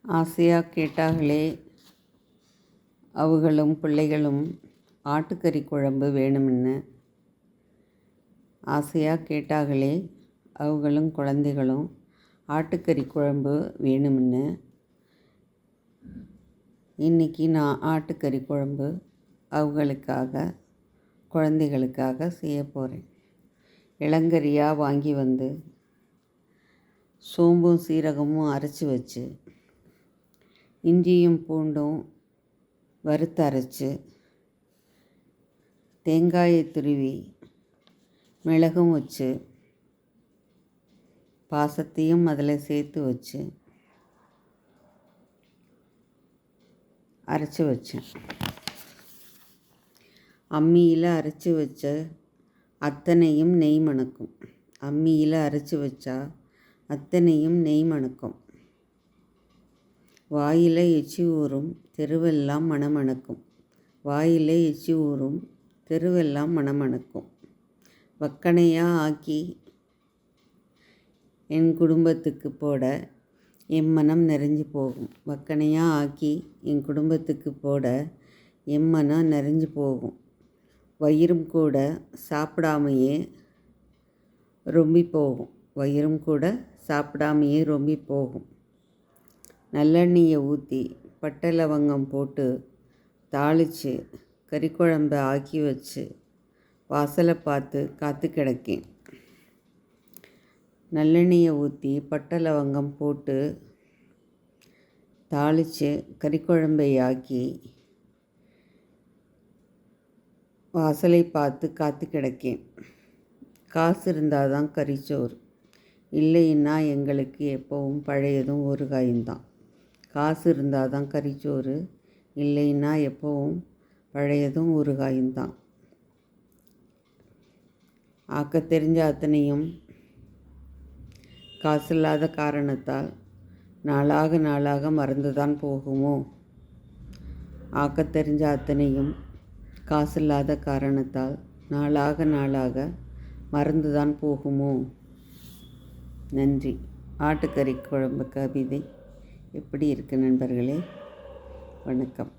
ஆசையாக கேட்டார்களே அவங்களும் பிள்ளைகளும் ஆட்டுக்கறி குழம்பு வேணும்னு. ஆசையாக கேட்டார்களே அவங்களும் குழந்தைகளும் ஆட்டுக்கறி குழம்பு வேணும்னு. இன்றைக்கி நான் ஆட்டுக்கறி குழம்பு அவங்களுக்காக குழந்தைகளுக்காக செய்ய போகிறேன். இளங்கரியாக வாங்கி வந்து சோம்பும் சீரகமும் அரைச்சி வச்சு, இஞ்சியும் பூண்டும் வறுத்து அரைச்சி, தேங்காயை துருவி மிளகும் வச்சு, பாசத்தையும் அதில் சேர்த்து வச்சு அரைச்சி வச்சேன். அம்மியில் அரைச்சி வச்ச அத்தனையும் நெய் மணக்கும். அம்மியில் அரைச்சி வச்சா அத்தனையும் நெய் மணக்கும். வாயில் எச்சி ஊறும் தெருவெல்லாம் மணமணக்கும். வாயில் எச்சி ஊறும் தெருவெல்லாம் மணமணக்கும். வக்கணையாக ஆக்கி என் குடும்பத்துக்கு போட என் மனம் நிறைஞ்சு போகும். வக்கணையாக ஆக்கி என் குடும்பத்துக்கு போட என் மனம் நிறைஞ்சு போகும். வயிறும் கூட சாப்பிடாமையே ரொம்பி போகும். வயிறும் கூட சாப்பிடாமையே ரொம்பி போகும். நல்லெண்ணெயை ஊற்றி பட்டை லவங்கம் போட்டு தாளித்து கறிக்குழம்பை ஆக்கி வச்சு வாசலை பார்த்து காத்து கிடக்கேன். நல்லெண்ணெயை ஊற்றி பட்டை லவங்கம் போட்டு தாளித்து கறிக்குழம்பை ஆக்கி வாசலை பார்த்து காத்து கிடக்கேன். காசு இருந்தால் தான் கறிச்சோறு, இல்லைன்னா எங்களுக்கு எப்போவும் பழையதும் ஊறுகாயும்தான். காசு இருந்தால் தான் கறிச்சோறு, இல்லைன்னா எப்போவும் பழையதும் ஊறுகாயும்தான். ஆக்க தெரிஞ்ச அத்தனையும் காசில்லாத காரணத்தால் நாளாக நாளாக மறந்துதான் போகுமோ? ஆக்க தெரிஞ்ச அத்தனையும் காசில்லாத காரணத்தால் நாளாக நாளாக மறந்துதான் போகுமோ? நன்றி. ஆட்டுக்கறி குழம்பு கவிதை எப்படி இருக்குது நண்பர்களே? வணக்கம்.